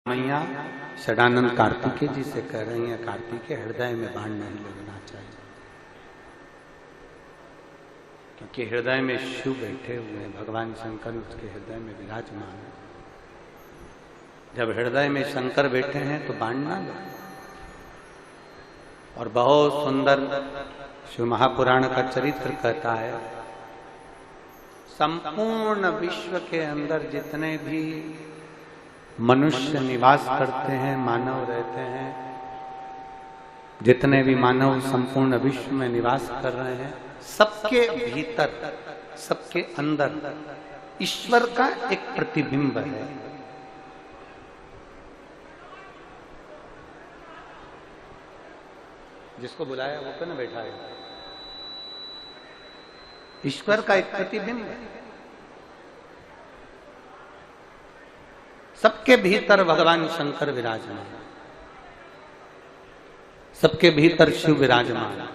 मैया षडानंद कार्तिकेय जी से कह रही हैं, कार्तिकेय हृदय में बाण नहीं लगना चाहिए, क्योंकि हृदय में शिव बैठे हुए हैं, भगवान शंकर उसके हृदय में विराजमान है। जब हृदय में शंकर बैठे हैं तो बाण ना लगे। और बहुत सुंदर शिव महापुराण का चरित्र कहता है, संपूर्ण विश्व के अंदर जितने भी मनुष्य निवास करते हैं, मानव रहते हैं, जितने भी मानव संपूर्ण विश्व में निवास कर रहे हैं, सबके भीतर, सबके अंदर ईश्वर का एक प्रतिबिंब है। जिसको बुलाया वो क्यों ना बैठा है? ईश्वर का एक प्रतिबिंब है। सबके भीतर भगवान शंकर विराजमान, सबके भीतर शिव विराजमान।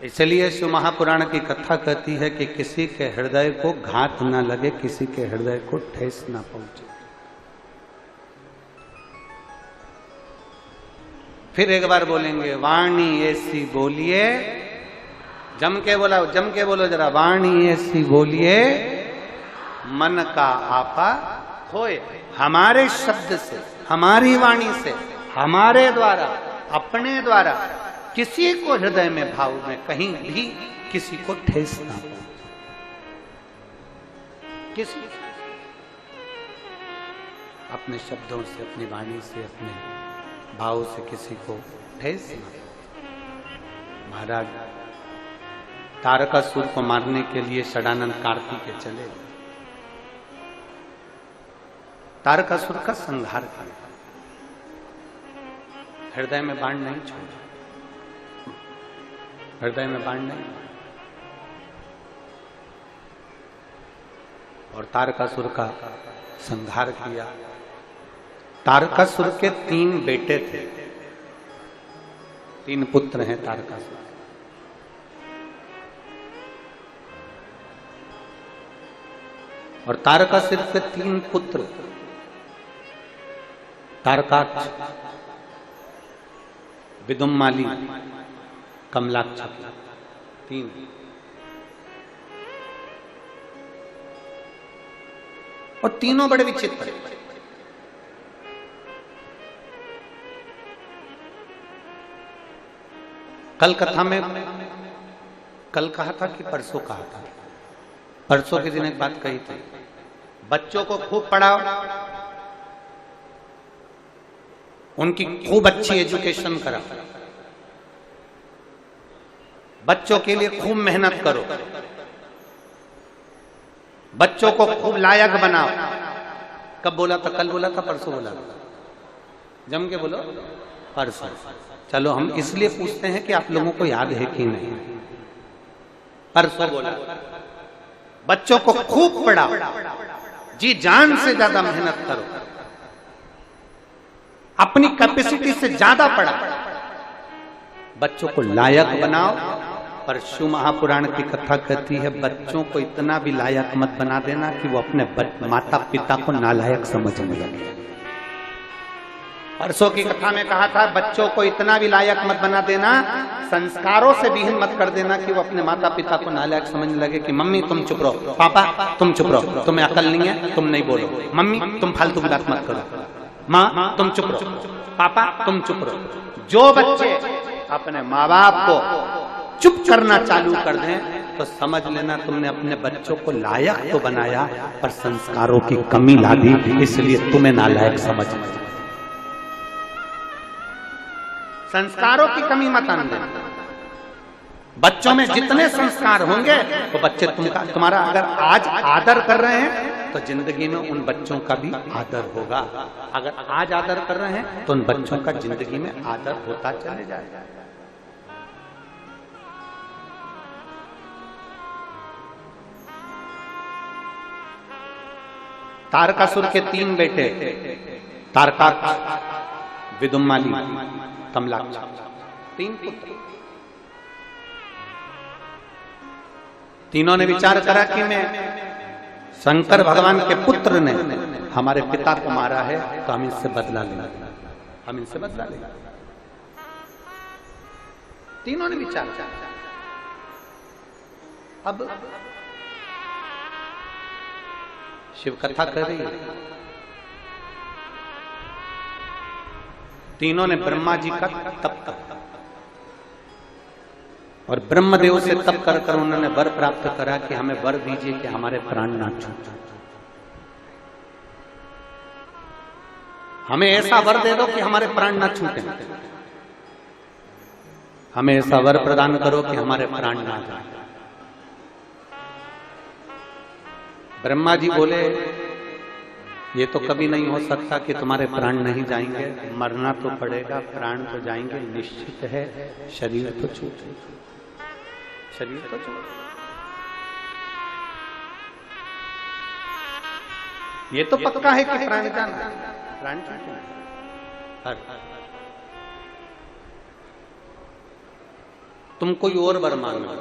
इसलिए शिव महापुराण की कथा कहती है कि किसी के हृदय को घात ना लगे, किसी के हृदय को ठेस ना पहुंचे। फिर एक बार बोलेंगे, वाणी ऐसी बोलिए, जम के बोलो जरा, वाणी ऐसी बोलिए मन का आपा खोए। हमारे शब्द से, हमारी वाणी से, हमारे द्वारा, अपने द्वारा किसी को हृदय में, भाव में कहीं भी किसी को ठेस ना हो। किसी अपने शब्दों से, अपनी वाणी से, अपने भाव से किसी को ठेस ना हो। महाराज तारकासुर को मारने के लिए षडानंद कार्तिकेय चले, तारकासुर का संहार किया, हृदय में बाण नहीं छोड़ा, हृदय में बाण नहीं। और तारकासुर का संहार किया। तारकासुर के 3 बेटे थे, 3 पुत्र हैं तारकासुर। और तारकासुर के 3 पुत्र, तारकाक्ष, विदुम्माली, कमलाक्ष, 3। और तीनों बड़े विचित्र। कल कथा में, कल कहा था कि परसों कहा था, परसों के दिन एक बात कही थी, बच्चों को खूब पढ़ाओ, उनकी खूब अच्छी एजुकेशन कराओ, बच्चों के लिए खूब मेहनत करो, बच्चों को खूब लायक बनाओ। कब बोला था? कल बोला था, परसों बोला था? जम के बोलो, परसों। चलो हम इसलिए पूछते हैं कि आप लोगों को याद है कि नहीं। परसों बोला, बच्चों को खूब पढ़ाओ, जी जान से ज्यादा मेहनत करो, अपनी कैपेसिटी से ज्यादा पढ़ा, बच्चों को लायक बनाओ। पर शिव महापुराण की कथा कहती है, बच्चों को इतना भी लायक मत बना देना कि वो अपने माता पिता को नालायक समझने लगे। परसों की कथा में कहा था, बच्चों को इतना भी लायक मत बना देना, संस्कारों से विहीन मत कर देना कि वो अपने माता पिता को नालायक समझने लगे कि मम्मी तुम चुप रहो, पापा तुम चुप रहो, तुम्हें अकल नहीं है, तुम नहीं बोलो, मम्मी तुम फालतू की बात मत करो, माँ तुम चुप रहो, पापा तुम चुप रहो। जो बच्चे अपने माँ बाप को चुप करना चालू कर दें तो समझ लेना तुमने अपने बच्चों को लायक तो बनाया, पर संस्कारों की कमी ला दी, इसलिए तुम्हें नालायक समझ। संस्कारों की कमी मत आने देना। बच्चों में जितने संस्कार होंगे तो बच्चे तुम्हारा अगर आज आदर कर रहे हैं तो जिंदगी में उन बच्चों का भी आदर होगा। अगर आज आदर कर रहे हैं तो उन बच्चों का जिंदगी में आदर होता चले जाएगा। तारकासुर के 3 बेटे, तारकाक्ष, विदुम्माली, कमलाक्ष, 3 पुत्र। तीनों ने विचार करा कि मैं शंकर भगवान के पुत्र ने हमारे पिता को मारा है तो हम इससे बदला लेंगे, हम इनसे बदला लेंगे। तीनों ने विचार किया। अब शिव कथा कर रही है, तीनों ने ब्रह्मा जी का तप कर और ब्रह्मदेव से तप कर कर उन्होंने वर प्राप्त करा कि हमें वर दीजिए कि हमारे प्राण ना छूटे, हमें ऐसा वर दे दो कि हमारे प्राण ना छूटे, हमें ऐसा वर प्रदान करो कि हमारे प्राण ना जाए। ब्रह्मा जी बोले ये तो कभी नहीं हो सकता कि तुम्हारे प्राण नहीं जाएंगे, मरना तो पड़ेगा, प्राण तो जाएंगे निश्चित है, शरीर तो छूटे, शरीर तो छूटे, ये तो पक्का है कि प्राण जाना, प्राण छूटे। तुम कोई और वर मांगो।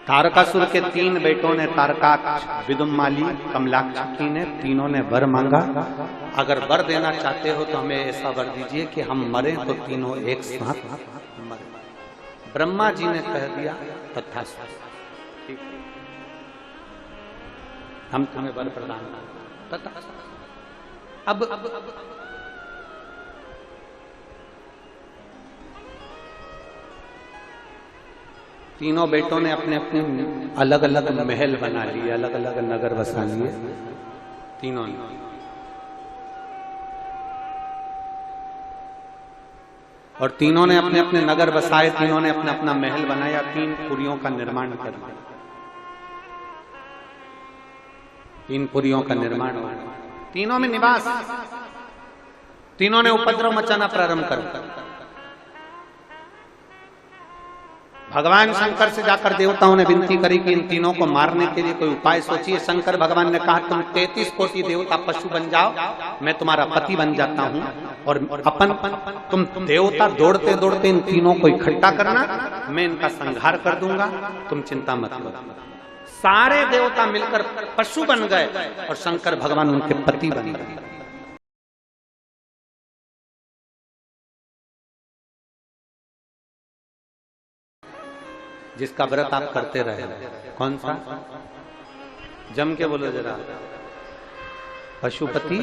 तारकासुर के 3 बेटों ने, तारकाक्ष, विदुम्माली, कमलाक्षी ने, तीनों ने वर मांगा। अगर वर देना चाहते हो तो हमें ऐसा वर दीजिए कि हम मरे तो तीनों एक साथ मरे। ब्रह्मा जी ने कह दिया तथास्तु, ठीक, हम तुम्हें वर प्रदान तथास्तु। अब तीनों बेटों ने अपने अपने अलग अलग महल बना लिए, अलग अलग नगर बसा लिए तीनों ने। और तीनों ने अपने अपने नगर बसाए, तीनों ने अपना अपना महल बनाया, 3 पुरियों का निर्माण कर दिया, 3 पुरियों का निर्माण हुआ, तीनों में निवास। तीनों ने उपद्रव मचाना प्रारंभ कर दिया। भगवान शंकर से जाकर देवताओं ने विनती करी कि इन तीनों को मारने के लिए कोई उपाय सोचिए। शंकर भगवान ने कहा तुम 33 कोटि देवता पशु बन जाओ, मैं तुम्हारा पति बन जाता हूं, और तुम देवता दौड़ते दौड़ते इन तीनों को इकट्ठा करना, मैं इनका संहार कर दूंगा, तुम चिंता मत करो। सारे देवता मिलकर पशु बन गए और शंकर भगवान उनके पति बन गए। जिसका व्रत आप करते रहे, कौन सा? जम के बोलो जरा। पशुपति।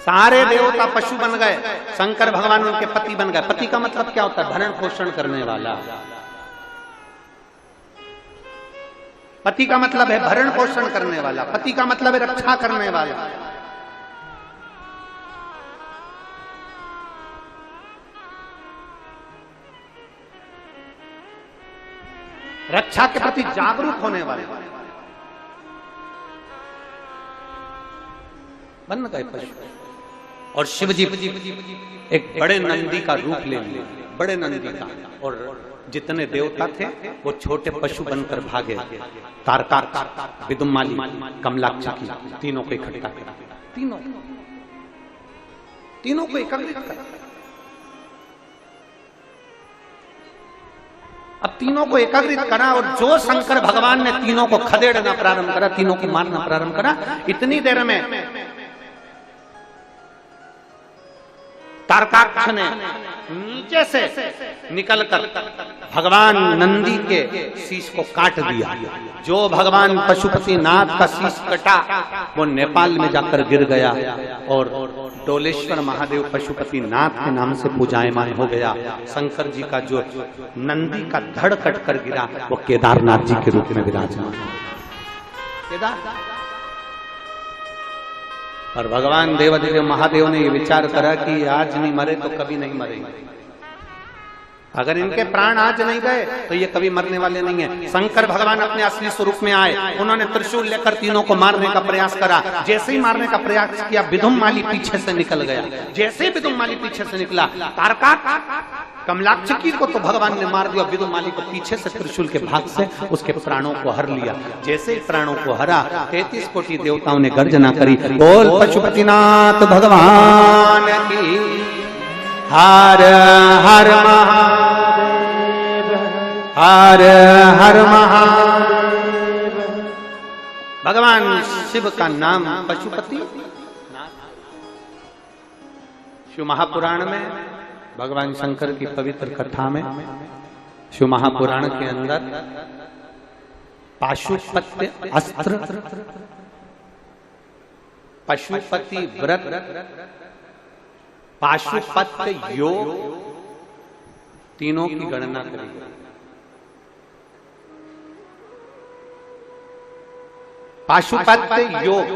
सारे देवता पशु बन गए, शंकर भगवान उनके पति बन गए। पति का मतलब क्या होता है? भरण पोषण करने वाला। पति का मतलब है भरण पोषण करने वाला, पति का मतलब है रक्षा करने वाला। रक्षा के प्रति जागरूक होने वाले बन गए पशु। और शिव जी एक बड़े नंदी का रूप ले लिए, बड़े नंदी का, और जितने देवता थे वो छोटे पशु बनकर भागे। तारकाक्ष, विदुम्माली, कमलाक्षी, तीनों को इकट्ठा किया, तीनों को एकत्रित कर। अब तीनों को एकत्रित करा और जो शंकर भगवान ने तीनों को खदेड़ना प्रारंभ करा, तीनों को मारना प्रारंभ करा, इतनी देर में तारकाक्ष ने नीचे से निकलकर भगवान नंदी के शीश को काट दिया। जो भगवान पशुपति नाथ का शीश कटा वो नेपाल में जाकर गिर गया और डोलेश्वर महादेव पशुपति नाथ के नाम से पूजायमान हो गया। शंकर जी का जो नंदी का धड़ कट कर गिरा वो केदारनाथ जी के रूप में विराजमान। और भगवान देवादिदेव महादेव ने ये विचार करा कि आज नहीं मरे तो कभी नहीं मरेंगे। अगर इनके प्राण आज नहीं गए तो ये कभी मरने वाले नहीं है। शंकर भगवान अपने असली स्वरूप में आए, उन्होंने त्रिशूल लेकर तीनों को मारने का प्रयास करा। जैसे ही मारने का प्रयास किया विदुम्माली पीछे से निकल गया। जैसे ही विदुम्माली पीछे से निकला, तारकाक्ष कमलाक्षी को तो भगवान ने मार दिया, विदुम्माली को पीछे से त्रिशूल के भाग से उसके प्राणों को हर लिया। जैसे ही प्राणों को हरा, 33 कोटि देवताओं ने गर्जना करी, बोल पशुपतिनाथ भगवान की हर हर महादेव, हर हर महादेव। भगवान शिव का नाम पशुपति। शिव महापुराण में भगवान शंकर की पवित्र कथा में शिव महापुराण के अंदर पाशुपत्य अस्त्र, पशुपति व्रत, पाशुपत्य योग, तीनों की गणना करी गई। पाशुपत्य योग